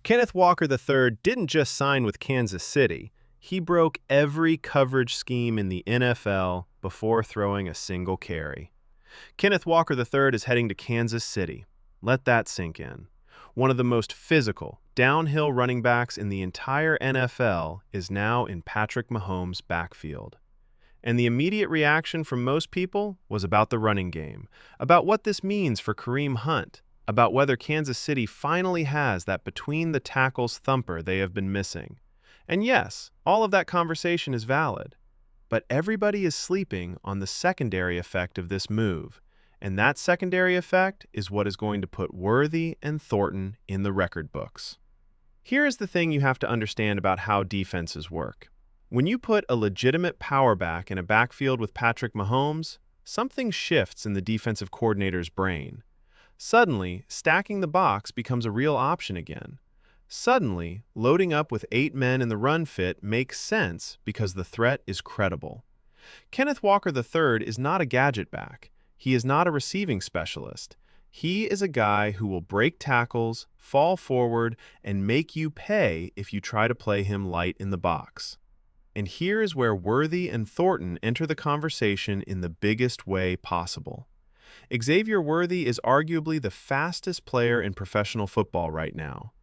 Kenneth Walker III didn't just sign with Kansas City, he broke every coverage scheme in the NFL before throwing a single carry. Kenneth Walker III is heading to Kansas City. Let that sink in. One of the most physical, downhill running backs in the entire NFL is now in Patrick Mahomes' backfield. And the immediate reaction from most people was about the running game, about what this means for Kareem Hunt, about whether Kansas City finally has that between-the-tackles thumper they have been missing. And yes, all of that conversation is valid, but everybody is sleeping on the secondary effect of this move, and that secondary effect is what is going to put Worthy and Thornton in the record books. Here is the thing you have to understand about how defenses work. When you put a legitimate power back in a backfield with Patrick Mahomes, something shifts in the defensive coordinator's brain. Suddenly, stacking the box becomes a real option again. Suddenly, loading up with 8 men in the run fit makes sense because the threat is credible. Kenneth Walker III is not a gadget back. He is not a receiving specialist. He is a guy who will break tackles, fall forward, and make you pay if you try to play him light in the box. And here is where Worthy and Thornton enter the conversation in the biggest way possible. Xavier Worthy is arguably the fastest player in professional football right now.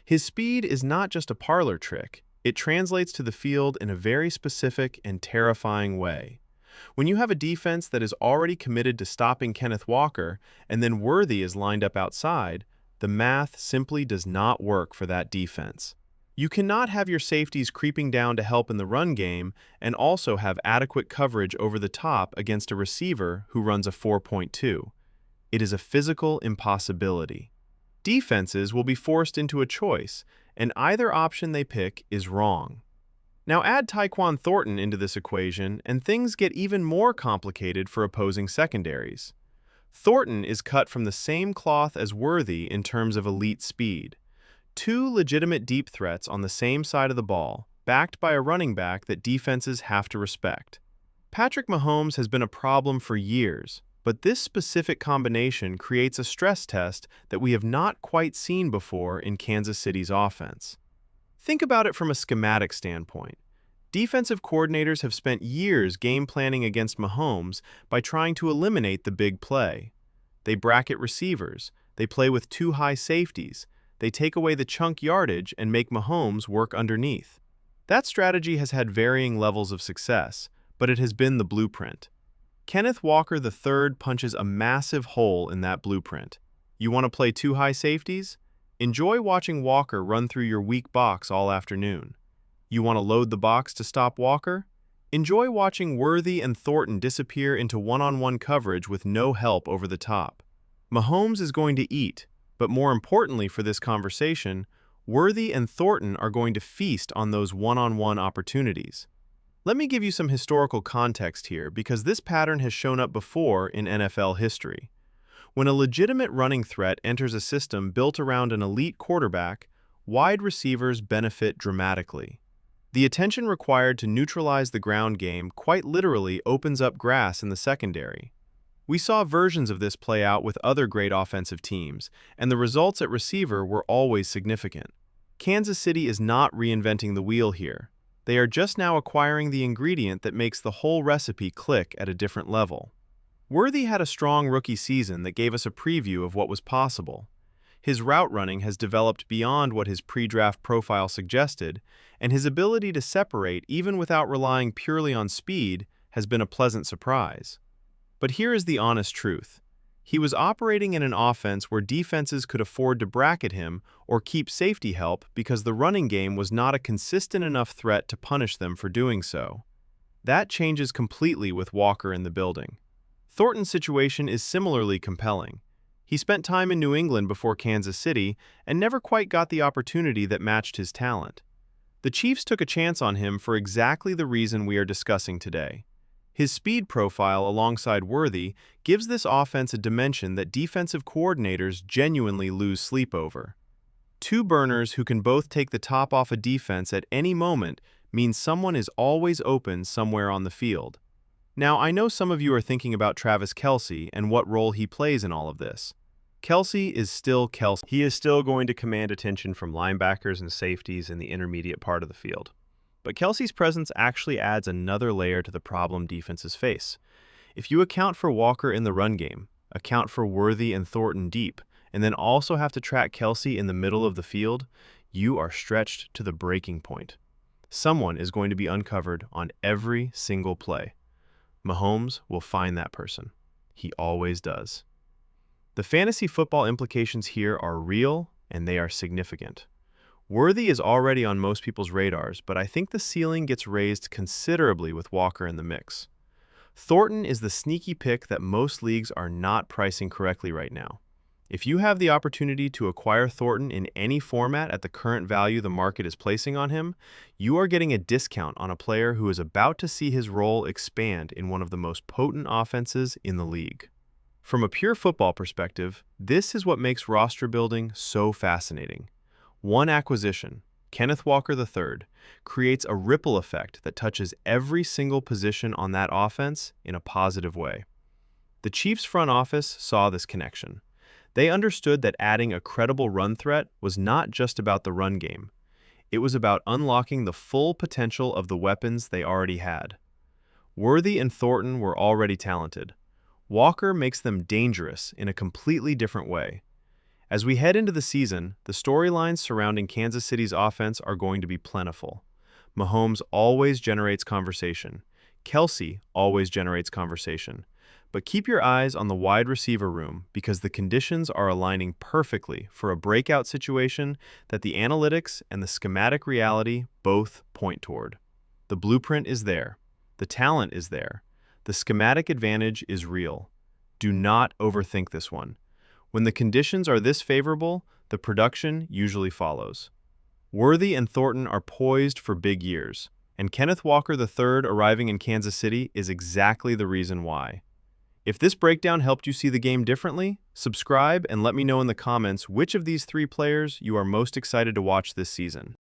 His speed is not just a parlor trick, it translates to the field in a very specific and terrifying way. When you have a defense that is already committed to stopping Kenneth Walker, and then Worthy is lined up outside, the math simply does not work for that defense. You cannot have your safeties creeping down to help in the run game and also have adequate coverage over the top against a receiver who runs a 4.2. It is a physical impossibility. Defenses will be forced into a choice, and either option they pick is wrong. Now add Tyquan Thornton into this equation, and things get even more complicated for opposing secondaries. Thornton is cut from the same cloth as Worthy in terms of elite speed. Two legitimate deep threats on the same side of the ball, backed by a running back that defenses have to respect. Patrick Mahomes has been a problem for years, but this specific combination creates a stress test that we have not quite seen before in Kansas City's offense. Think about it from a schematic standpoint. Defensive coordinators have spent years game planning against Mahomes by trying to eliminate the big play. They bracket receivers, they play with two high safeties, they take away the chunk yardage and make Mahomes work underneath. That strategy has had varying levels of success, but it has been the blueprint. Kenneth Walker III punches a massive hole in that blueprint. You want to play two high safeties? Enjoy watching Walker run through your weak box all afternoon. You want to load the box to stop Walker? Enjoy watching Worthy and Thornton disappear into one-on-one coverage with no help over the top. Mahomes is going to eat, but more importantly for this conversation, Worthy and Thornton are going to feast on those one-on-one opportunities. Let me give you some historical context here because this pattern has shown up before in NFL history. When a legitimate running threat enters a system built around an elite quarterback, wide receivers benefit dramatically. The attention required to neutralize the ground game quite literally opens up grass in the secondary. We saw versions of this play out with other great offensive teams, and the results at receiver were always significant. Kansas City is not reinventing the wheel here. They are just now acquiring the ingredient that makes the whole recipe click at a different level. Worthy had a strong rookie season that gave us a preview of what was possible. His route running has developed beyond what his pre-draft profile suggested, and his ability to separate even without relying purely on speed has been a pleasant surprise. But here is the honest truth. He was operating in an offense where defenses could afford to bracket him or keep safety help because the running game was not a consistent enough threat to punish them for doing so. That changes completely with Walker in the building. Thornton's situation is similarly compelling. He spent time in New England before Kansas City and never quite got the opportunity that matched his talent. The Chiefs took a chance on him for exactly the reason we are discussing today. His speed profile alongside Worthy gives this offense a dimension that defensive coordinators genuinely lose sleep over. Two burners who can both take the top off a defense at any moment means someone is always open somewhere on the field. Now, I know some of you are thinking about Travis Kelce and what role he plays in all of this. Kelsey is still Kelsey. He is still going to command attention from linebackers and safeties in the intermediate part of the field. But Kelsey's presence actually adds another layer to the problem defenses face. If you account for Walker in the run game, account for Worthy and Thornton deep, and then also have to track Kelsey in the middle of the field, you are stretched to the breaking point. Someone is going to be uncovered on every single play. Mahomes will find that person. He always does. The fantasy football implications here are real, and they are significant. Worthy is already on most people's radars, but I think the ceiling gets raised considerably with Walker in the mix. Thornton is the sneaky pick that most leagues are not pricing correctly right now. If you have the opportunity to acquire Thornton in any format at the current value the market is placing on him, you are getting a discount on a player who is about to see his role expand in one of the most potent offenses in the league. From a pure football perspective, this is what makes roster building so fascinating. One acquisition, Kenneth Walker III, creates a ripple effect that touches every single position on that offense in a positive way. The Chiefs' front office saw this connection. They understood that adding a credible run threat was not just about the run game. It was about unlocking the full potential of the weapons they already had. Worthy and Thornton were already talented. Walker makes them dangerous in a completely different way. As we head into the season, the storylines surrounding Kansas City's offense are going to be plentiful. Mahomes always generates conversation. Kelsey always generates conversation. But keep your eyes on the wide receiver room because the conditions are aligning perfectly for a breakout situation that the analytics and the schematic reality both point toward. The blueprint is there. The talent is there. The schematic advantage is real. Do not overthink this one. When the conditions are this favorable, the production usually follows. Worthy and Thornton are poised for big years, and Kenneth Walker III arriving in Kansas City is exactly the reason why. If this breakdown helped you see the game differently, subscribe and let me know in the comments which of these three players you are most excited to watch this season.